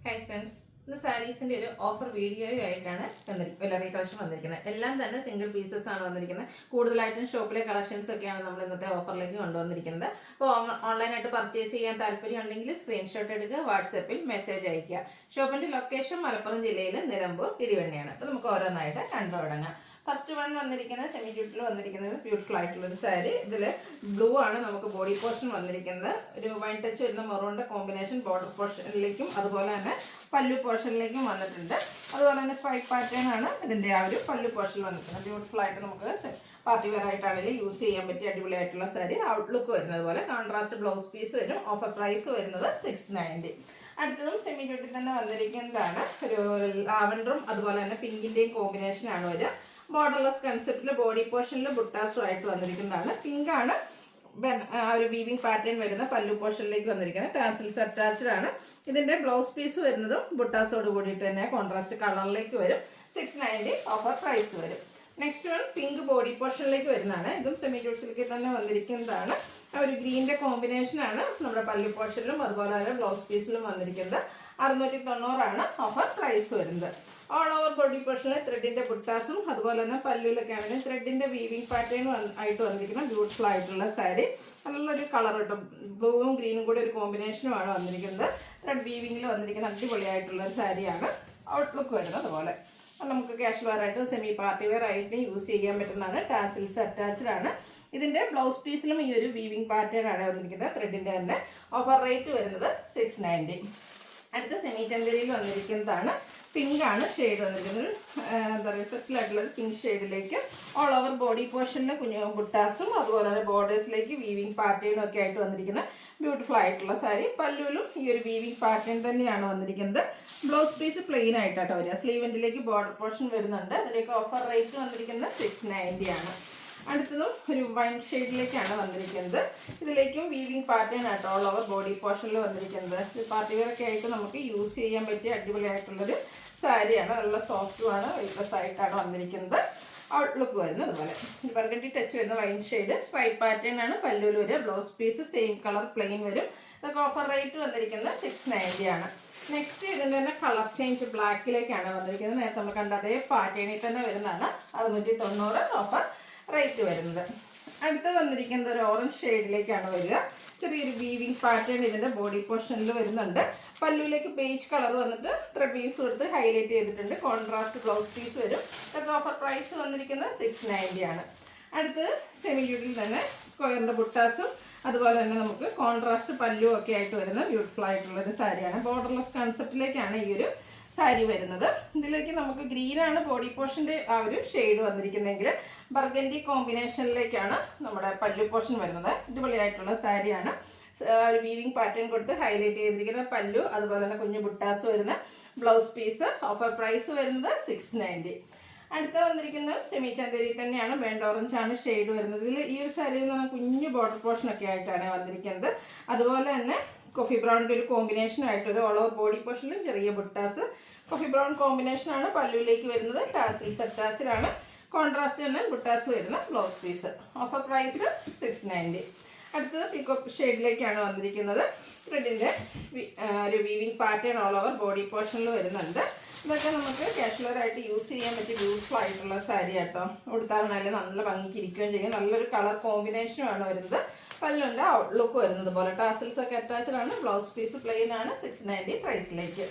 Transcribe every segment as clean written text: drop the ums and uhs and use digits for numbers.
Hi friends, ഇന്ന് സാരീസിൻ്റെ ഒരു offer വീഡിയോയുമായിട്ടാണ് jewellery collection വന്നിരിക്കുന്നത്. എല്ലാം തന്നെ സിംഗിൾ പീസസ് ആണ് വന്നിരിക്കുന്നത്. കൂടുതലായിട്ടും ഷോപ്പിലെ കളക്ഷൻസ് ഒക്കെയാണ് നമ്മൾ ഇന്നത്തെ ഓഫറിലേക്ക് കൊണ്ടുവന്നിരിക്കുന്നത്. അപ്പോൾ ഓൺലൈനായിട്ട് പർച്ചേസ് ചെയ്യാൻ താല്പര്യം ഉണ്ടെങ്കിൽ സ്ക്രീൻഷോട്ട് എടുക്കുക, വാട്സപ്പിൽ മെസ്സേജ് അയയ്ക്കുക. ഷോപ്പിൻ്റെ ലൊക്കേഷൻ മലപ്പുറം ജില്ലയിൽ നിലമ്പൂർ ഇടിവണ്ണയാണ്. അപ്പോൾ നമുക്ക് ഓരോന്നായിട്ട് കണ്ടു തുടങ്ങാം. ഫസ്റ്റ് വൺ വന്നിരിക്കുന്നത് സെമി ഡ്യൂട്ടിൽ വന്നിരിക്കുന്നത് ബ്യൂട്ടിഫുൾ ആയിട്ടുള്ളൊരു സാരി. ഇതിൽ ബ്ലൂ ആണ് നമുക്ക് ബോഡി പോർഷൻ വന്നിരിക്കുന്നത്. ഒരു വൈൻ ടച്ച് വരുന്ന മെറൂണിൻ്റെ കോമ്പിനേഷൻ ബോർഡർ പോർഷനിലേക്കും അതുപോലെ തന്നെ പല്ലു പോർഷനിലേക്കും വന്നിട്ടുണ്ട്. അതുപോലെ തന്നെ സ്ട്രൈപ്പ് പാറ്റേൺ ആണ് ഇതിൻ്റെ ആ ഒരു പല്ലു പോർഷനിൽ വന്നിരിക്കുന്നത്. ബ്യൂട്ടിഫുൾ ആയിട്ട് നമുക്ക് പാർട്ടി വെയർ ആയിട്ടാണെങ്കിലും യൂസ് ചെയ്യാൻ പറ്റിയ അടിപൊളിയായിട്ടുള്ള സാരി. ഔട്ട്ലുക്ക് വരുന്നത് പോലെ കോൺട്രാസ്റ്റ് ബ്ലൗസ് പീസ് വരും. ഓഫർ പ്രൈസ് വരുന്നത് 690. അടുത്തതും സെമി ഡ്യൂട്ടിൽ തന്നെ വന്നിരിക്കുന്നതാണ്. ഒരു ലാവൻഡറും അതുപോലെ തന്നെ പിങ്കിൻ്റെയും കോമ്പിനേഷനാണ് വരിക. ബോർഡർലെസ് കൺസെപ്റ്റിൽ ബോഡി പോർഷനിൽ ബുട്ടാസും ആയിട്ട് വന്നിരിക്കുന്നതാണ്. പിങ്ക് ആണ് ആ ഒരു വീവിംഗ് പാറ്റേൺ വരുന്ന പല്ലു പോർഷനിലേക്ക് വന്നിരിക്കുന്നത്. ടാസിൽസ് അറ്റാച്ച്ഡ് ആണ്. ഇതിൻ്റെ ബ്ലൗസ് പീസ് വരുന്നതും ബുട്ടാസോട് കൂടിയിട്ട് തന്നെ കോൺട്രാസ്റ്റ് കളറിലേക്ക് വരും. 690 ഓഫർ പ്രൈസ് വരും. നെക്സ്റ്റ് വൺ പിങ്ക് ബോഡി പോർഷനിലേക്ക് വരുന്നതാണ്. ഇതും സെമി ഡ്യൂട്ട്സിലേക്ക് തന്നെ വന്നിരിക്കുന്നതാണ്. ആ ഒരു ഗ്രീൻ്റെ കോമ്പിനേഷനാണ് നമ്മുടെ പല്ലു പോർഷനിലും അതുപോലെ തന്നെ ബ്ലൗസ് പീസിലും വന്നിരിക്കുന്നത്. 690 ഓഫർ പ്രൈസ് വരുന്നത്. ഓൾ ഓവർ ബോഡി പോർഷനിൽ ത്രെഡിൻ്റെ ബുട്ടാസും അതുപോലെ തന്നെ പല്ലുവിലൊക്കെ ആണെങ്കിലും ത്രെഡിൻ്റെ വീവിംഗ് പാറ്റേണും ആയിട്ട് വന്നിരിക്കുന്ന ബ്യൂട്ടിഫുൾ ആയിട്ടുള്ള സാരി. നല്ലൊരു കളർ കിട്ടും. ബ്ലൂവും ഗ്രീനും കൂടി ഒരു കോമ്പിനേഷനുമാണ് വന്നിരിക്കുന്നത്. ത്രെഡ് വീവിങ്ങിൽ വന്നിരിക്കുന്ന അടിപൊളിയായിട്ടുള്ള സാരിയാണ്. ഔട്ട്ലുക്ക് വരുന്നത് അതുപോലെ നമുക്ക് കാഷ്വൽ വെയർ ആയിട്ട് സെമി പാർട്ടി വെയർ ആയിട്ട് യൂസ് ചെയ്യാൻ പറ്റുന്നതാണ്. ടാസിൽസ് അറ്റാച്ച്ഡ് ആണ്. ഇതിൻ്റെ ബ്ലൗസ് പീസിലും ഈ ഒരു വീവിംഗ് പാറ്റേൺ ആണ് വന്നിരിക്കുന്നത്. ത്രെഡിൻ്റെ തന്നെ. ഓഫർ റേറ്റ് വരുന്നത് 690. അടുത്ത സെമി ചന്ദരിയിൽ വന്നിരിക്കുന്നതാണ്. പിങ്ക് ആണ് ഷെയ്ഡ് വന്നിരിക്കുന്നത്. എന്താ പറയുക, സെറ്റിലായിട്ടുള്ളൊരു പിങ്ക് ഷെയ്ഡിലേക്ക് ഓൾ ഓവർ ബോഡി പോർഷനിൽ കുഞ്ഞു ബുട്ടാസും അതുപോലെ തന്നെ ബോർഡേഴ്സിലേക്ക് വീവിംഗ് പാറ്റേണും ഒക്കെ ആയിട്ട് വന്നിരിക്കുന്ന ബ്യൂട്ടിഫുൾ ആയിട്ടുള്ള സാരി. പല്ലുവിലും ഈ ഒരു വീവിംഗ് പാറ്റേൺ തന്നെയാണ് വന്നിരിക്കുന്നത്. ബ്ലൗസ് പീസ് പ്ലെയിൻ ആയിട്ടാട്ടോ വരിക. സ്ലീവെൻറ്റിലേക്ക് ബോർഡർ പോർഷൻ വരുന്നുണ്ട്. അതിലേക്ക് ഓഫർ റേറ്റ് വന്നിരിക്കുന്നത് 690 ആണ്. അടുത്തതും ഒരു വൈൻ ഷെയ്ഡിലേക്കാണ് വന്നിരിക്കുന്നത്. ഇതിലേക്കും വീവിംഗ് പാറ്റേൺ ആട്ടോ ഓൾ ഓവർ ബോഡി പോർഷനിൽ വന്നിരിക്കുന്നത്. പാർട്ടി വെയർ ഒക്കെ ആയിട്ട് നമുക്ക് യൂസ് ചെയ്യാൻ പറ്റിയ അടിപൊളിയായിട്ടുള്ളൊരു സാരിയാണ്. നല്ല സോഫ്റ്റുമാണ്, വെയ്റ്റ്ലെസ് ആയിട്ടാണ് വന്നിരിക്കുന്നത്. ഔട്ട്ലുക്ക് വരുന്നത് അതുപോലെ ബർഗണ്ടി ടച്ച് വരുന്ന വൈൻ ഷെയ്ഡ്. സ്ട്രൈപ്പ് പാറ്റേൺ ആണ് പല്ലുവിൽ വരിക. Blouse piece same colour plain വരും. ഇതൊക്കെ ഓഫർ റേറ്റ് വന്നിരിക്കുന്നത് 690 ആണ്. നെക്സ്റ്റ് ഇതിൻ്റെ തന്നെ കളർ ചേഞ്ച് ബ്ലാക്കിലേക്കാണ് വന്നിരിക്കുന്നത്. നേരത്തെ നമ്മൾ കണ്ട അതേ പാറ്റേണിൽ തന്നെ വരുന്നതാണ്. 690 ഓഫർ റേറ്റ് വരുന്നത്. അടുത്ത് വന്നിരിക്കുന്നത് ഒരു ഓറഞ്ച് ഷെയ്ഡിലേക്കാണ് വരിക. ചെറിയൊരു വീവിംഗ് പാറ്റേൺ ഇതിൻ്റെ ബോഡി പോർഷനിൽ വരുന്നുണ്ട്. പല്ലുവിലേക്ക് ബേജ് കളർ വന്നിട്ട് ത്രെഡ് പീസ് കൊടുത്ത് ഹൈലൈറ്റ് ചെയ്തിട്ടുണ്ട്. കോൺട്രാസ്റ്റ് ബ്ലൗസ് പീസ് വരും. ഇതൊക്കെ ഓഫർ പ്രൈസ് വന്നിരിക്കുന്നത് 690 ആണ്. അടുത്തത് സെമി ഡ്യൂട്ടിൽ തന്നെ സ്ക്വയറിൻ്റെ ബുട്ടാസും അതുപോലെ തന്നെ നമുക്ക് കോൺട്രാസ്റ്റ് പല്ലും ഒക്കെ ആയിട്ട് വരുന്ന ബ്യൂട്ടിഫുൾ ആയിട്ടുള്ളൊരു സാരിയാണ്. ബോർഡർലെസ് കൺസെപ്റ്റിലേക്കാണ് ഈ ഒരു സാരി വരുന്നത്. ഇതിലേക്ക് നമുക്ക് ഗ്രീനാണ് ബോഡി പോർഷൻ്റെ ആ ഒരു ഷെയ്ഡ് വന്നിരിക്കുന്നതെങ്കിൽ ബർഗൻഡി കോമ്പിനേഷനിലേക്കാണ് നമ്മുടെ പല്ലു പോർഷൻ വരുന്നത്. അടിപൊളിയായിട്ടുള്ള സാരിയാണ്. ഒരു വീവിംഗ് പാറ്റേൺ കൊടുത്ത് ഹൈലൈറ്റ് ചെയ്തിരിക്കുന്ന പല്ലു അതുപോലെ തന്നെ കുഞ്ഞു ബുട്ടാസ് വരുന്ന ബ്ലൗസ് പീസ്. ഓഫർ പ്രൈസ് വരുന്നത് 690. അടുത്ത വന്നിരിക്കുന്നത് സെമി ചന്ദേരി തന്നെയാണ്. വേണ്ട ഓറഞ്ചാണ് ഷെയ്ഡ് വരുന്നത്. ഇതിൽ ഈ ഒരു സാരിയിൽ നിന്ന് കുഞ്ഞു ബോർഡർ പോർഷനൊക്കെ ആയിട്ടാണ് വന്നിരിക്കുന്നത്. അതുപോലെ തന്നെ കോഫി ബ്രൗണിൻ്റെ ഒരു കോമ്പിനേഷനായിട്ട് ഒരു ഓൾ ഓവർ ബോഡി പോർഷനിൽ ചെറിയ ബുട്ടാസ്. കോഫി ബ്രൗൺ കോമ്പിനേഷനാണ് പല്ലുവിലേക്ക് വരുന്നത്. ടാസിൽസ് അറ്റാച്ച്ഡ് ആണ്. കോൺട്രാസ്റ്റ് തന്നെ ബുട്ടാസ് വരുന്ന ബ്ലൗസ് പീസ്. Offer price 690. അടുത്തത് പീകോക്ക് ഷെയ്ഡിലേക്കാണ് വന്നിരിക്കുന്നത്. ത്രെഡിൻ്റെ ഒരു weaving pattern all over body പോർഷനിൽ വരുന്നുണ്ട്. ഇതൊക്കെ നമുക്ക് കാഷ്വലറായിട്ട് യൂസ് ചെയ്യാൻ പറ്റിയ ബ്യൂട്ടിഫുൾ ആയിട്ടുള്ള സാരി ആട്ടോ. ഉടുത്താൽ നല്ല ഭംഗിക്ക് ഇരിക്കുകയും ചെയ്യും. നല്ലൊരു കളർ കോമ്പിനേഷനുമാണ് വരുന്നത്. പല്ലുവിൻ്റെ ഔട്ട്ലുക്ക് വരുന്നത് പോലെ ടാസിൽസ് ഒക്കെ അറ്റാച്ച്ഡ് ആണ്. ബ്ലൗസ് പീസ് പ്ലെയിൻ ആണ്. 690 പ്രൈസിലേക്ക്.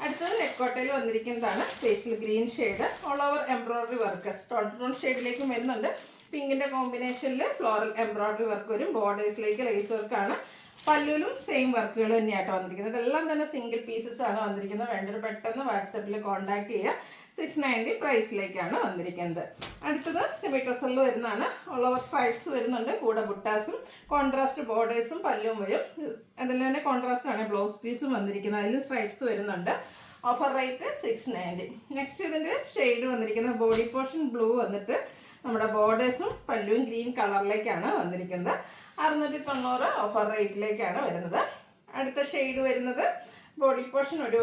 അടുത്തത് നെക്കോട്ടയിൽ വന്നിരിക്കുന്നതാണ്. Pastel green shade all over embroidery work. Tone ഷെയ്ഡിലേക്കും വരുന്നുണ്ട്. പിങ്കിൻ്റെ കോമ്പിനേഷനിൽ ഫ്ലോറൽ എംബ്രോയ്ഡറി വർക്ക് വരും. ബോർഡേഴ്സിലേക്ക് ലേസ് വർക്കാണ്. പല്ലുവിലും സെയിം വർക്കുകൾ തന്നെയായിട്ട് വന്നിരിക്കുന്നത്. ഇതെല്ലാം തന്നെ സിംഗിൾ പീസസ് ആണ് വന്നിരിക്കുന്നത്. വേണ്ടൊരു പെട്ടെന്ന് വാട്സപ്പിൽ കോൺടാക്ട് ചെയ്യുക. 690 പ്രൈസിലേക്കാണ് വന്നിരിക്കുന്നത്. അടുത്തത് സെമി ടസറിൽ വരുന്നതാണ്. ഓൾ ഓവർ സ്ട്രൈപ്സ് വരുന്നുണ്ട്. കൂടെ ബുട്ടാസും കോൺട്രാസ്റ്റ് ബോർഡേഴ്സും പല്ലും വരും. അതിൽ തന്നെ കോൺട്രാസ്റ്റ് ആണ് ബ്ലൗസ് പീസും വന്നിരിക്കുന്നത്. അതിൽ സ്ട്രൈപ്സ് വരുന്നുണ്ട്. Offer rate 690. നെക്സ്റ്റ് ഇതിൻ്റെ ഷെയ്ഡ് വന്നിരിക്കുന്നത് ബോഡി പോർഷൻ ബ്ലൂ വന്നിട്ട് നമ്മുടെ ബോർഡേഴ്സും പല്ലുവും ഗ്രീൻ കളറിലേക്കാണ് വന്നിരിക്കുന്നത്. 690 ഓഫർ റേറ്റിലേക്കാണ് വരുന്നത്. അടുത്ത ഷെയ്ഡ് വരുന്നത് ബോഡി പോർഷൻ ഒരു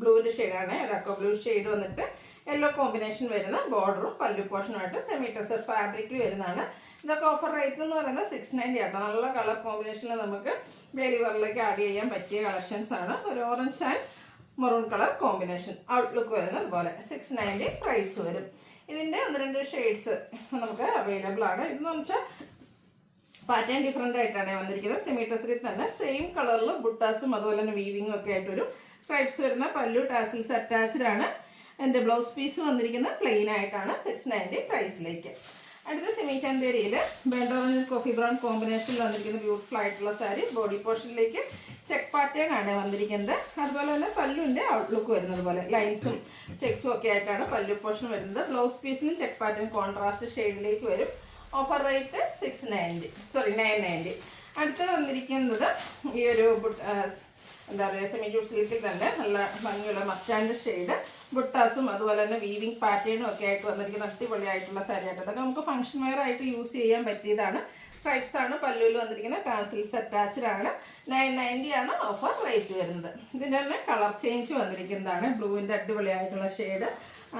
ബ്ലൂവിൻ്റെ ഷെയ്ഡാണ്. ഒരു അക്കോ ബ്ലൂ ഷെയ്ഡ് വന്നിട്ട് യെല്ലോ കോമ്പിനേഷൻ വരുന്ന ബോർഡറും പല്ലു പോർഷനുമായിട്ട് സെമി ടെസർ ഫാബ്രിക്കിൽ വരുന്നതാണ്. ഇതൊക്കെ ഓഫർ റേറ്റ് എന്ന് പറയുന്നത് 690 ആട്ടോ. നല്ല കളർ കോമ്പിനേഷനിൽ നമുക്ക് ഡെയിലി വെയറിലേക്ക് ആഡ് ചെയ്യാൻ പറ്റിയ കളക്ഷൻസ് ആണ്. ഒരു orange and maroon colour combination outlook വരുന്നത് അതുപോലെ 690 പ്രൈസ് വരും. ഇതിൻ്റെ 1-2 ഷെയ്ഡ്സ് നമുക്ക് അവൈലബിൾ ആണ്. ഇതെന്ന് വെച്ചാൽ പാറ്റേൺ ഡിഫറെൻ്റ് ആയിട്ടാണ് വന്നിരിക്കുന്നത്. സെമി ടെസറിൽ തന്നെ സെയിം കളറിൽ ബുട്ടാസും അതുപോലെ തന്നെ വീവിങ്ങും ഒക്കെ ആയിട്ടൊരു സ്ട്രൈപ്സ് വരുന്ന പല്ലു ടാസിൽസ് അറ്റാച്ച്ഡ് ആണ്. എൻ്റെ ബ്ലൗസ് പീസ് വന്നിരിക്കുന്നത് പ്ലെയിൻ ആയിട്ടാണ് 690 പ്രൈസിലേക്ക്. അടുത്ത സെമി ചന്തേരിയിൽ ബെൻഡോറൻ കോഫി ബ്രൗൺ കോമ്പിനേഷനിൽ വന്നിരിക്കുന്ന ബ്യൂട്ടിഫുൾ ആയിട്ടുള്ള സാരി. ബോഡി പോർഷനിലേക്ക് ചെക്ക് പാറ്റേൺ ആണ് വന്നിരിക്കുന്നത്. അതുപോലെ തന്നെ പല്ലുവിൻ്റെ ഔട്ട്ലുക്ക് വരുന്നത് പോലെ ലൈൻസും ചെക്സും ഒക്കെ ആയിട്ടാണ് പല്ലു പോർഷൻ വരുന്നത്. ബ്ലൗസ് പീസിനും ചെക്ക് പാറ്റേൺ കോൺട്രാസ്റ്റ് ഷെയ്ഡിലേക്ക് വരും. Offer rate 990. അടുത്ത് വന്നിരിക്കുന്നത് ഈ ഒരു എന്താ പറയുക സെമി ജൂട്ട് സിൽക്കിൽ തന്നെ നല്ല ഭംഗിയുള്ള മസ്റ്റാൻഡ് ഷെയ്ഡ് ബുട്ടാസും അതുപോലെ തന്നെ വീവിങ് പാറ്റേണും ഒക്കെ ആയിട്ട് വന്നിരിക്കുന്ന അടിപൊളിയായിട്ടുള്ള സാരി ആയിട്ട് അതൊക്കെ നമുക്ക് ഫംഗ്ഷൻ വെയർ ആയിട്ട് യൂസ് ചെയ്യാൻ പറ്റിയതാണ്. സ്ട്രൈപ്സ് ആണ് പല്ലുവിൽ വന്നിരിക്കുന്നത്. ടാസിൽസ് അറ്റാച്ച്ഡ് ആണ്. 990 ആണ് ഓഫർ റേറ്റ് വരുന്നത്. ഇതിൻ്റെ തന്നെ കളർ ചേഞ്ച് വന്നിരിക്കുന്നതാണ്. ബ്ലൂവിൻ്റെ അടിപൊളിയായിട്ടുള്ള ഷെയ്ഡ്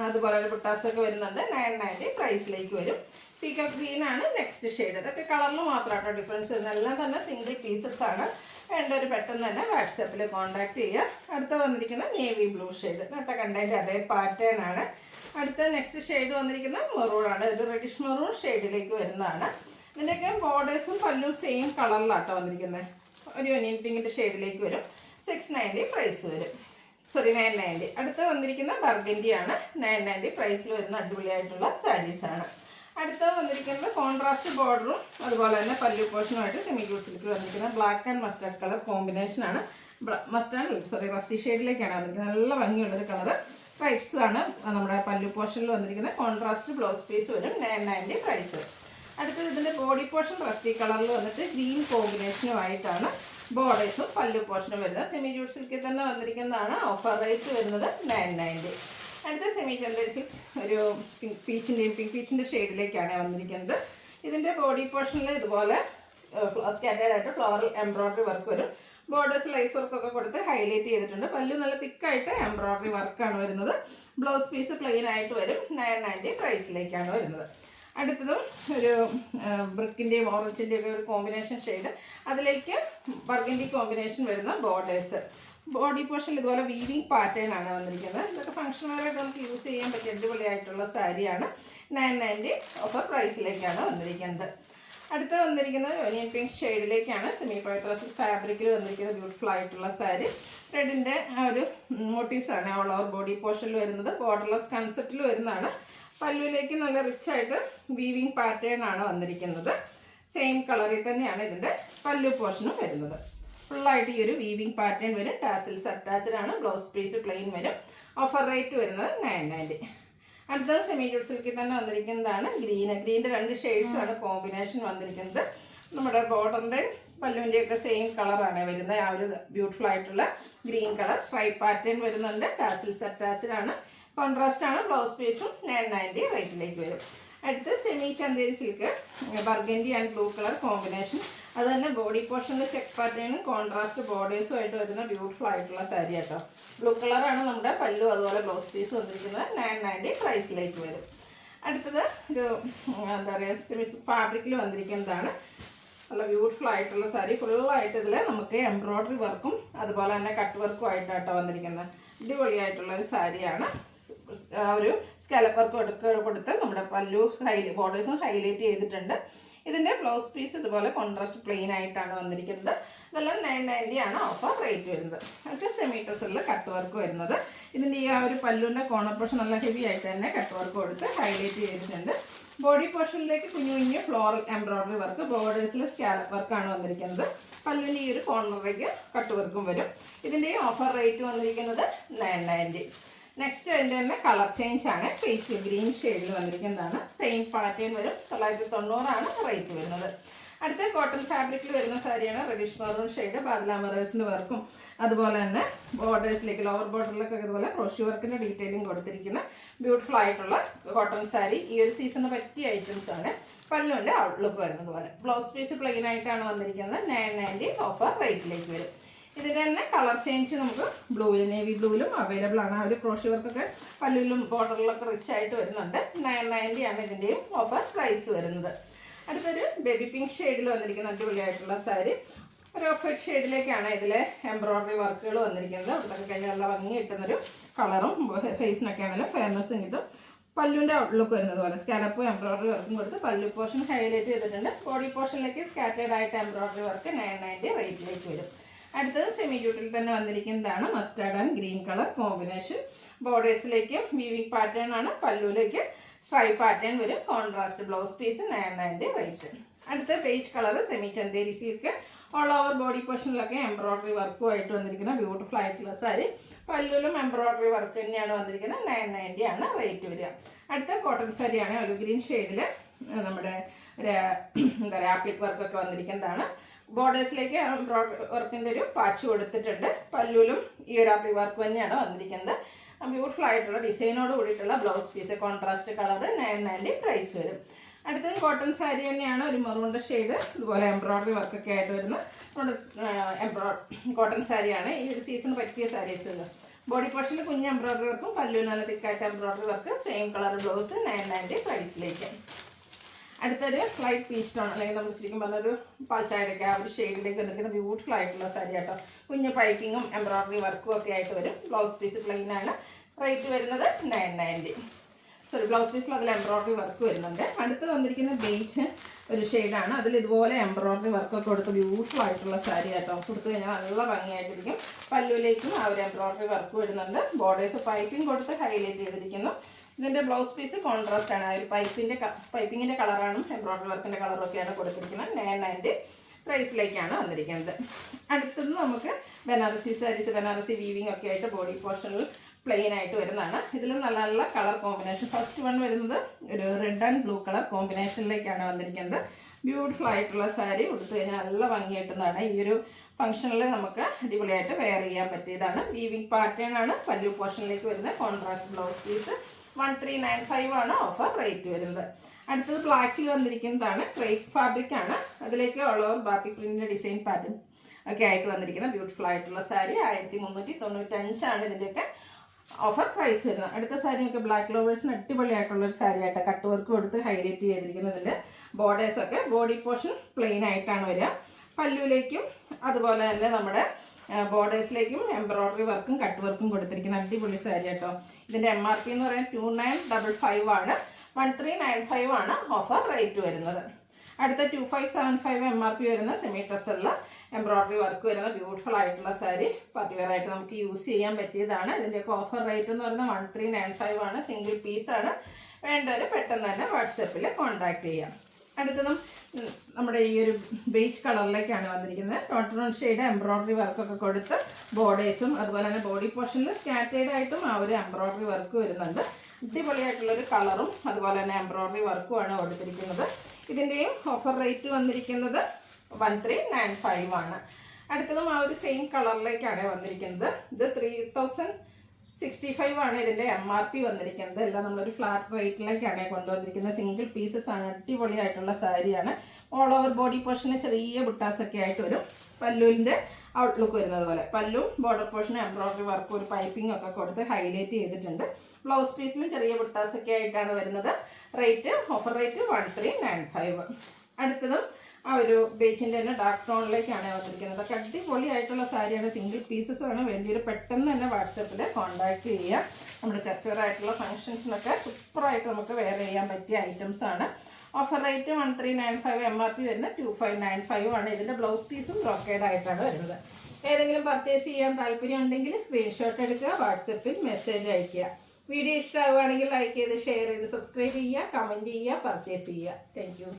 അതുപോലെ തന്നെ ബുട്ടാസൊക്കെ വരുന്നുണ്ട്. 990 പ്രൈസിലേക്ക് വരും. പീക്കോക്ക് ഗ്രീൻ ആണ് നെക്സ്റ്റ് ഷെയ്ഡ്. ഇതൊക്കെ കളറിൽ മാത്രമാട്ടോ ഡിഫറൻസ് വരുന്നത്. എല്ലാം തന്നെ സിംഗിൾ പീസസ് ആണ്. വേണ്ടൊരു പെട്ടെന്ന് തന്നെ വാട്സാപ്പിൽ കോൺടാക്ട് ചെയ്യുക. അടുത്ത വന്നിരിക്കുന്ന നേവി ബ്ലൂ ഷെയ്ഡ് നേരത്തെ കണ്ടതിൻ്റെ അതേ പാറ്റേൺ ആണ്. അടുത്ത നെക്സ്റ്റ് ഷെയ്ഡ് വന്നിരിക്കുന്ന മെറൂൺ ആണ്. ഒരു റെഡിഷ് മെറൂൺ ഷെയ്ഡിലേക്ക് വരുന്നതാണ്. ഇതിൻ്റെയൊക്കെ ബോർഡേഴ്സും പല്ലും സെയിം കളറിലാട്ടോ വന്നിരിക്കുന്നത്. ഒരു ഒനിയൻ പിങ്കിൻ്റെ ഷെയ്ഡിലേക്ക് വരും. 690 പ്രൈസ് വരും. 990. അടുത്ത വന്നിരിക്കുന്ന ബർഗൻഡി ആണ്. 990 പ്രൈസിൽ വരുന്ന അടിപൊളിയായിട്ടുള്ള സാരീസാണ്. അടുത്ത വന്നിരിക്കുന്നത് കോൺട്രാസ്റ്റ് ബോർഡറും അതുപോലെ തന്നെ പല്ലു പോർഷനുമായിട്ട് സെമി ജൂട്ട് സിൽക്ക് വന്നിരിക്കുന്ന ബ്ലാക്ക് ആൻഡ് മസ്റ്റാർഡ് കളർ കോമ്പിനേഷനാണ്. റസ്റ്റി ഷെയ്ഡിലേക്കാണ് വന്നിരിക്കുന്നത്. നല്ല ഭംഗിയുള്ളൊരു കളർ. സ്ട്രൈപ്സ് ആണ് നമ്മുടെ പല്ലു പോർഷനിൽ വന്നിരിക്കുന്നത്. കോൺട്രാസ്റ്റ് ബ്ലൗസ് പീസ് വരും. 990 പ്രൈസ്. അടുത്തത് ഇതിൻ്റെ ബോഡി പോർഷൻ റസ്റ്റി കളറിൽ വന്നിട്ട് ഗ്രീൻ കോമ്പിനേഷനുമായിട്ടാണ് ബോർഡേഴ്സും പല്ലു പോർഷനും വരുന്നത്. സെമി ജൂട്ട് സിൽക്കിൽ തന്നെ വന്നിരിക്കുന്നതാണ്. ഓഫർ റേറ്റ് വരുന്നത് 990. അടുത്ത സെമി ചന്തേരിൽ ഒരു പിങ്ക് പീച്ചിൻ്റെ ഷെയ്ഡിലേക്കാണ് വന്നിരിക്കുന്നത്. ഇതിൻ്റെ ബോഡി പോർഷനിൽ ഇതുപോലെ സ്കാറ്റേർഡ് ആയിട്ട് ഫ്ലോറൽ എംബ്രോയ്ഡറി വർക്ക് വരും. ബോർഡേഴ്സ് ലൈസ് വർക്കൊക്കെ കൊടുത്ത് ഹൈലൈറ്റ് ചെയ്തിട്ടുണ്ട്. പല്ലു നല്ല തിക്കായിട്ട് എംബ്രോയ്ഡറി വർക്കാണ് വരുന്നത്. ബ്ലൗസ് പീസ് പ്ലെയിൻ ആയിട്ട് വരും. 990 പ്രൈസിലേക്കാണ് വരുന്നത്. അടുത്തതും ഒരു ബ്രിക്കിൻ്റെയും ഓറഞ്ചിൻ്റെയും ഒക്കെ ഒരു കോമ്പിനേഷൻ ഷെയ്ഡ്. അതിലേക്ക് ബർഗൻഡി കോമ്പിനേഷൻ വരുന്ന ബോർഡേഴ്സ്. ബോഡി പോർഷനിൽ ഇതുപോലെ വീവിങ് പാറ്റേൺ ആണ് വന്നിരിക്കുന്നത്. ഇതൊക്കെ ഫംഗ്ഷൻ വെയറായിട്ട് നമുക്ക് യൂസ് ചെയ്യാൻ പറ്റിയ അടിപൊളിയായിട്ടുള്ള സാരിയാണ്. 990 ഓഫർ പ്രൈസിലേക്കാണ് വന്നിരിക്കുന്നത്. അടുത്ത വന്നിരിക്കുന്നത് ഒനിയൻ പിങ്ക് ഷെയ്ഡിലേക്കാണ്. സെമി പൈട്രസ് ഫാബ്രിക്കിൽ വന്നിരിക്കുന്ന ബ്യൂട്ടിഫുൾ ആയിട്ടുള്ള സാരി. റെഡിൻ്റെ ഒരു മോട്ടീവ്സാണ് ഓൾ ഓവർ ബോഡി പോർഷനിൽ വരുന്നത്. ബോർഡർലെസ് കൺസെപ്റ്റിൽ വരുന്നതാണ്. പല്ലുവിലേക്ക് നല്ല റിച്ച് ആയിട്ട് വീവിങ് പാറ്റേൺ ആണ് വന്നിരിക്കുന്നത്. സെയിം കളറിൽ തന്നെയാണ് ഇതിൻ്റെ പല്ലു പോർഷനും വരുന്നത്. ഫുള്ളായിട്ട് ഈ ഒരു വീവിങ് പാറ്റേൺ വരും. ടാസിൽസ് അറ്റാച്ച്ഡ് ആണ്. ബ്ലൗസ് പീസ് പ്ലെയിൻ വരും. ഓഫർ റേറ്റ് വരുന്നത് 990. അടുത്തത് സെമി ജൂട്ട് സിൽക്കിൽ തന്നെ വന്നിരിക്കുന്നതാണ് ഗ്രീൻ്റെ 2 ഷെയ്ഡ്സ് ആണ് കോമ്പിനേഷൻ വന്നിരിക്കുന്നത്. നമ്മുടെ ബോർഡറിൻ്റെ പല്ലുവിൻ്റെയൊക്കെ സെയിം കളറാണ് വരുന്നത്. ആ ഒരു ബ്യൂട്ടിഫുൾ ആയിട്ടുള്ള ഗ്രീൻ കളർ സ്ട്രൈപ്പ് പാറ്റേൺ വരുന്നുണ്ട്. ടാസിൽസ് അറ്റാച്ച്ഡ് ആണ്. കോൺട്രാസ്റ്റ് ആണ്. ബ്ലൗസ് പീസും 990 റേറ്റിലേക്ക് വരും. അടുത്ത് semi Chanderi silk burgundy and blue colour combination. അത് തന്നെ ബോഡി പോർഷനിൽ ചെക്ക് പാറ്റേണും കോൺട്രാസ്റ്റ് ബോർഡേഴ്സും ആയിട്ട് വരുന്ന ബ്യൂട്ടിഫുൾ ആയിട്ടുള്ള സാരി കേട്ടോ. ബ്ലൂ കളറാണ് നമ്മുടെ പല്ലു അതുപോലെ ബ്ലൗസ് പീസ് വന്നിരിക്കുന്നത്. 990 പ്രൈസിലേക്ക് വരും. അടുത്തത് ഒരു എന്താ പറയുക സെമി ഫാബ്രിക്കിൽ വന്നിരിക്കുന്നതാണ്. നല്ല ബ്യൂട്ടിഫുൾ ആയിട്ടുള്ള സാരി. ഫുള്ളായിട്ട് ഇതിൽ നമുക്ക് എംബ്രോയ്ഡറി വർക്കും അതുപോലെ തന്നെ കട്ട് വർക്കും ആയിട്ടാട്ടോ വന്നിരിക്കുന്നത്. അടിപൊളിയായിട്ടുള്ളൊരു സാരിയാണ്. ഒരു സ്കാലപ്പ് വർക്ക് കൊടുത്ത് നമ്മുടെ പല്ലു ബോർഡേഴ്സും ഹൈലൈറ്റ് ചെയ്തിട്ടുണ്ട്. ഇതിൻ്റെ ബ്ലൗസ് പീസ് ഇതുപോലെ കോൺട്രാസ്റ്റ് പ്ലെയിൻ ആയിട്ടാണ് വന്നിരിക്കുന്നത്. ഇതെല്ലാം 990 ആണ് ഓഫർ റേറ്റ് വരുന്നത്. അടുത്ത സെമി ടെസറിൽ കട്ട് വർക്ക് വരുന്നത്. ഇതിൻ്റെ ഈ ആ ഒരു പല്ലുവിൻ്റെ കോർണർ പോർഷൻ നല്ല ഹെവി ആയിട്ട് തന്നെ കട്ട് വർക്ക് കൊടുത്ത് ഹൈലൈറ്റ് ചെയ്തിട്ടുണ്ട്. ബോഡി പോർഷനിലേക്ക് കുഞ്ഞു ഫ്ലോറൽ എംബ്രോയ്ഡറി വർക്ക്. ബോർഡേഴ്സിൽ സ്കാലപ്പ് വർക്കാണ് വന്നിരിക്കുന്നത്. പല്ലുവിൻ്റെ ഈ ഒരു കോർണറിലേക്ക് കട്ട് വർക്കും വരും. ഇതിൻ്റെ ഓഫർ റേറ്റ് വന്നിരിക്കുന്നത് 990. നെക്സ്റ്റ് അതിൻ്റെ തന്നെ കളർ ചേഞ്ച് ആണ്. പേസ്റ്റൽ ഗ്രീൻ ഷെയ്ഡിൽ വന്നിരിക്കുന്നതാണ്. സെയിം പാറ്റേൺ വരും. 990 ആണ് റേറ്റ് വരുന്നത്. അടുത്ത കോട്ടൺ ഫാബ്രിക്കിൽ വരുന്ന സാരിയാണ്. Reddish maroon shade. ബാദല മിറേഴ്സിൻ്റെ വർക്കും അതുപോലെ തന്നെ ബോർഡേഴ്സിലേക്ക് ലോവർ ബോർഡറിലൊക്കെ ഇതുപോലെ ക്രോഷി വർക്കിൻ്റെ ഡീറ്റെയിലിംഗ് കൊടുത്തിരിക്കുന്ന ബ്യൂട്ടിഫുൾ ആയിട്ടുള്ള കോട്ടൺ സാരി. ഈ ഒരു സീസണിന് പറ്റിയ ഐറ്റംസ് ആണ്. പല്ലുവിൻ്റെ ഔട്ട്ലുക്ക് വരുന്നത് പോലെ. ബ്ലൗസ് പീസ് പ്ലെയിൻ ആയിട്ടാണ് വന്നിരിക്കുന്നത്. 990 ഓഫർ റേറ്റിലേക്ക് വരും. ഇതിൻ്റെ തന്നെ കളർ ചേഞ്ച് നമുക്ക് ബ്ലൂവിലും നേവി ബ്ലൂവിലും അവൈലബിൾ ആണ്. ആ ഒരു ക്രോഷി വർക്കൊക്കെ പല്ലുവിലും ബോർഡറിലൊക്കെ റിച്ച് ആയിട്ട് വരുന്നുണ്ട്. 990 ആണ് ഇതിൻ്റെയും ഓഫർ പ്രൈസ് വരുന്നത്. അടുത്തൊരു ബേബി പിങ്ക് ഷെയ്ഡിൽ വന്നിരിക്കുന്ന അടിപൊളിയായിട്ടുള്ള സാരി. ഒരു ഓഫ് വൈറ്റ് ഷെയ്ഡിലേക്കാണ് ഇതിൽ എംബ്രോയ്ഡറി വർക്കുകൾ വന്നിരിക്കുന്നത്. ഇവിടുത്തെ കഴിഞ്ഞ നല്ല ഭംഗി കിട്ടുന്നൊരു കളറും ഫേസിനൊക്കെ ആണെങ്കിലും ഫെയർനെസ്സും കിട്ടും. പല്ലുവിൻ്റെ ഔട്ട്ലുക്ക് വരുന്നത് പോലെ സ്കാലപ്പും എംബ്രോയ്ഡറി വർക്കും കൊടുത്ത് പല്ലു പോർഷൻ ഹൈലൈറ്റ് ചെയ്തിട്ടുണ്ട്. ബോഡി പോർഷനിലേക്ക് സ്കാറ്റേഡ് ആയിട്ട് എംബ്രോയ്ഡറി വർക്ക് 990 റേറ്റിലേക്ക് വരും. അടുത്തത് സെമി ഡ്യൂട്ടിൽ തന്നെ വന്നിരിക്കുന്നതാണ് mustard and green colour combination. ബോർഡേഴ്സിലേക്ക് വീവിംഗ് പാറ്റേൺ ആണ്. പല്ലുവിലേക്ക് സ്ട്രൈപ്പ് പാറ്റേൺ വരും. Contrast blouse piece 990 rate. അടുത്ത beige colour semi Chanderi silk. All over body പോർഷനിലൊക്കെ എംബ്രോയ്ഡറി വർക്കുമായിട്ട് വന്നിരിക്കുന്ന ബ്യൂട്ടിഫുൾ ആയിട്ടുള്ള സാരി. പല്ലുവിലും എംബ്രോയ്ഡറി വർക്ക് തന്നെയാണ് വന്നിരിക്കുന്നത്. 990 ആണ് റേറ്റ് വരിക. അടുത്ത കോട്ടൺ സാരിയാണ്. ഒരു ഗ്രീൻ ഷെയ്ഡിൽ നമ്മുടെ എന്താ പറയുക ആപ്ലിക് വർക്കൊക്കെ വന്നിരിക്കുന്നതാണ്. ബോർഡേഴ്സിലേക്ക് എംബ്രോയ്ഡറി വർക്കിൻ്റെ ഒരു പാച്ച് കൊടുത്തിട്ടുണ്ട്. പല്ലുവിലും ഈ ഒരു ആപ്ലിക് വർക്ക് തന്നെയാണ് വന്നിരിക്കുന്നത്. ബ്യൂട്ടിഫുൾ ആയിട്ടുള്ള ഡിസൈനോട് കൂടിയിട്ടുള്ള blouse piece contrast colour 990 price വരും. അടുത്തത് കോട്ടൺ സാരി തന്നെയാണ്. ഒരു മെറൂണിൻ്റെ ഷെയ്ഡ് ഇതുപോലെ എംബ്രോയ്ഡറി വർക്കൊക്കെ ആയിട്ട് വരുന്ന കോട്ടൺ സാരിയാണ്. ഈ ഒരു സീസൺ പറ്റിയ സാരീസുകൾ. ബോഡി പോർഷനിൽ കുഞ്ഞ് എംബ്രോയ്ഡറി വർക്കും പല്ലുവിൽ നല്ല തിക്കായിട്ട് embroidery work same colour blouse 990 പ്രൈസിലേക്ക്. അടുത്തൊരു ലൈറ്റ് പീച്ച് ടോൺ അല്ലെങ്കിൽ നമ്മൾ ശരിക്കും പറഞ്ഞൊരു പാൽച്ചായയൊക്കെ ആ ഒരു ഷെയ്ഡിലേക്ക് വന്നിരിക്കുന്ന ബ്യൂട്ടിഫുൾ ആയിട്ടുള്ള സാരി കേട്ടോ. കുഞ്ഞ് പൈപ്പിങ്ങും എംബ്രോയ്ഡറി വർക്കും ഒക്കെ ആയിട്ട് വരും. ബ്ലൗസ് പീസ് പ്ലെയിൻ ആണ്. റേറ്റ് വരുന്നത് 990. സോറി, ബ്ലൗസ് പീസിൽ അതിൽ എംബ്രോയ്ഡറി വർക്ക് വരുന്നുണ്ട്. അടുത്ത് വന്നിരിക്കുന്ന ബേജ് ഒരു ഷെയ്ഡാണ്. അതിൽ ഇതുപോലെ എംബ്രോയ്ഡറി വർക്കൊക്കെ കൊടുത്ത് ബ്യൂട്ടിഫുൾ ആയിട്ടുള്ള സാരി കേട്ടോ. കൊടുത്തു കഴിഞ്ഞാൽ നല്ല ഭംഗിയായിട്ടിരിക്കും. പല്ലുവിലേക്കും ആ ഒരു എംബ്രോയ്ഡറി വർക്ക് വരുന്നുണ്ട്. ബോർഡേഴ്സ് പൈപ്പിംഗ് കൊടുത്ത് ഹൈലൈറ്റ് ചെയ്തിരിക്കുന്നു. ഇതിൻ്റെ ബ്ലൗസ് പീസ് കോൺട്രാസ്റ്റ് ആണ്. ആ ഒരു പൈപ്പിങ്ങിൻ്റെ കളറാണ് എംബ്രോയ്ഡറി വർക്കിൻ്റെ കളറൊക്കെയാണ് കൊടുത്തിരിക്കുന്നത്. 990 പ്രൈസിലേക്കാണ് വന്നിരിക്കുന്നത്. അടുത്തത് നമുക്ക് ബനാറസി സാരീസ്, ബനാറസി വീവിംഗ് ഒക്കെ ആയിട്ട് ബോഡി പോർഷനിൽ പ്ലെയിൻ ആയിട്ട് വരുന്നതാണ്. ഇതിൽ നല്ല നല്ല കളർ കോമ്പിനേഷൻ. ഫസ്റ്റ് വൺ വരുന്നത് ഒരു റെഡ് ആൻഡ് ബ്ലൂ കളർ കോമ്പിനേഷനിലേക്കാണ് വന്നിരിക്കുന്നത്. ബ്യൂട്ടിഫുൾ ആയിട്ടുള്ള സാരി കൊടുത്തു കഴിഞ്ഞാൽ നല്ല ഭംഗി കിട്ടുന്നതാണ്. ഈ ഒരു ഫംഗ്ഷനിൽ നമുക്ക് അടിപൊളിയായിട്ട് വെയർ ചെയ്യാൻ പറ്റിയതാണ്. വീവിംഗ് പാറ്റേൺ ആണ്. പല്ലു പോർഷനിലേക്ക് വരുന്ന കോൺട്രാസ്റ്റ് ബ്ലൗസ് പീസ് 1395 ആണ് ഓഫർ റേറ്റ് വരുന്നത്. അടുത്തത് ബ്ലാക്കിൽ വന്നിരിക്കുന്നതാണ്. ക്രേപ്പ് ഫാബ്രിക് ആണ്. അതിലേക്ക് ഓൾ ഓവർ ബാത്തിക് പ്രിന്റിൻ്റെ ഡിസൈൻ പാറ്റേൺ ഒക്കെ ആയിട്ട് വന്നിരിക്കുന്ന ബ്യൂട്ടിഫുൾ ആയിട്ടുള്ള സാരി 1395 ആണ് ഇതിൻ്റെയൊക്കെ ഓഫർ പ്രൈസ് വരുന്നത്. അടുത്ത സാരിയൊക്കെ ബ്ലാക്ക് ലോവേഴ്സിന് അടിപൊളിയായിട്ടുള്ളൊരു സാരി ആയിട്ട് കട്ട് വർക്ക് കൊടുത്ത് ഹൈലൈറ്റ് ചെയ്തിരിക്കുന്നതിൻ്റെ ബോർഡേഴ്സൊക്കെ ബോഡി പോർഷൻ പ്ലെയിൻ ആയിട്ടാണ് വരിക. പല്ലുവിലേക്കും അതുപോലെ തന്നെ നമ്മുടെ ബോർഡേഴ്സിലേക്കും എംബ്രോയ്ഡറി വർക്കും കട്ട് വർക്കും കൊടുത്തിരിക്കുന്ന അടിപൊളി സാരി കേട്ടോ. ഇതിൻ്റെ MRP എന്ന് പറയുന്നത് 2955 ആണ്. 1395 ആണ് ഓഫർ റേറ്റ് വരുന്നത്. അടുത്ത 2575 MRP വരുന്ന സെമി ഡ്രസ്സുള്ള എംബ്രോയ്ഡറി വർക്ക് വരുന്ന ബ്യൂട്ടിഫുൾ ആയിട്ടുള്ള സാരി പാർട്ടിവെയർ ആയിട്ട് നമുക്ക് യൂസ് ചെയ്യാൻ പറ്റിയതാണ്. ഇതിൻ്റെയൊക്കെ ഓഫർ റേറ്റ് എന്ന് പറയുന്നത് 1395 ആണ്. സിംഗിൾ പീസാണ്. വേണ്ടവർ പെട്ടെന്ന് തന്നെ വാട്സപ്പിൽ കോൺടാക്ട് ചെയ്യാം. അടുത്തതും നമ്മുടെ ഈ ഒരു ബേജ് കളറിലേക്കാണ് വന്നിരിക്കുന്നത്. ടോട്ടൺ ഷെയ്ഡ് എംബ്രോയ്ഡറി വർക്കൊക്കെ കൊടുത്ത് ബോർഡേഴ്സും അതുപോലെ തന്നെ ബോഡി പോർഷനിൽ സ്കാറ്റേഡ് ആയിട്ടും ആ ഒരു എംബ്രോയ്ഡറി വർക്ക് വരുന്നുണ്ട്. അടിപൊളിയായിട്ടുള്ളൊരു കളറും അതുപോലെ തന്നെ എംബ്രോയ്ഡറി വർക്കുമാണ് കൊടുത്തിരിക്കുന്നത്. ഇതിൻ്റെയും ഓഫർ റേറ്റ് വന്നിരിക്കുന്നത് 1395 ആണ്. അടുത്തതും ആ ഒരു സെയിം കളറിലേക്കാണ് വന്നിരിക്കുന്നത്. ഇത് 3065 ആണ് ഇതിൻ്റെ MRP വന്നിരിക്കുന്നത്. എല്ലാം നമ്മളൊരു ഫ്ലാറ്റ് റേറ്റിലേക്കാണ് കൊണ്ടുവന്നിരിക്കുന്നത്. സിംഗിൾ പീസസ് ആണ്. അടിപൊളിയായിട്ടുള്ള സാരിയാണ്. ഓൾ ഓവർ ബോഡി പോർഷന് ചെറിയ ബുട്ടാസൊക്കെ ആയിട്ട് വരും. പല്ലുവിൻ്റെ ഔട്ട്ലുക്ക് വരുന്നത് പോലെ പല്ലും ബോർഡർ പോർഷന് എംബ്രോയ്ഡറി വർക്ക് ഒരു പൈപ്പിംഗ് ഒക്കെ കൊടുത്ത് ഹൈലൈറ്റ് ചെയ്തിട്ടുണ്ട്. ബ്ലൗസ് പീസിലും ചെറിയ ബുട്ടാസൊക്കെ ആയിട്ടാണ് വരുന്നത്. Offer rate 1395. അടുത്തതും ആ ഒരു ബേച്ചിൻ്റെ തന്നെ ഡാർക്ക് ടോണിലേക്കാണ് വന്നിരിക്കുന്നത്. ഒക്കെ അടിപൊളിയായിട്ടുള്ള സാരിയാണ്. സിംഗിൾ പീസസ് ആണ്. വേണ്ടിയൊരു പെട്ടെന്ന് തന്നെ വാട്സപ്പിൽ കോൺടാക്ട് ചെയ്യുക. നമ്മുടെ ചർച്ചവരായിട്ടുള്ള ഫംഗ്ഷൻസിനൊക്കെ സൂപ്പറായിട്ട് നമുക്ക് വെയർ ചെയ്യാൻ പറ്റിയ ഐറ്റംസ് ആണ്. Offer rate 1395. MRP വരുന്ന 2595 ആണ്. ഇതിൻ്റെ ബ്ലൗസ് പീസും ബ്രോക്കേഡ് ആയിട്ടാണ് വരുന്നത്. ഏതെങ്കിലും പർച്ചേസ് ചെയ്യാൻ താല്പര്യം ഉണ്ടെങ്കിൽ സ്ക്രീൻഷോട്ട് എടുക്കുക, വാട്സപ്പിൽ മെസ്സേജ് അയയ്ക്കുക. വീഡിയോ ഇഷ്ടമാവുകയാണെങ്കിൽ ലൈക്ക് ചെയ്ത് ഷെയർ ചെയ്ത് സബ്സ്ക്രൈബ് ചെയ്യുക, കമൻറ്റ് ചെയ്യുക, പർച്ചേസ് ചെയ്യുക. Thank you.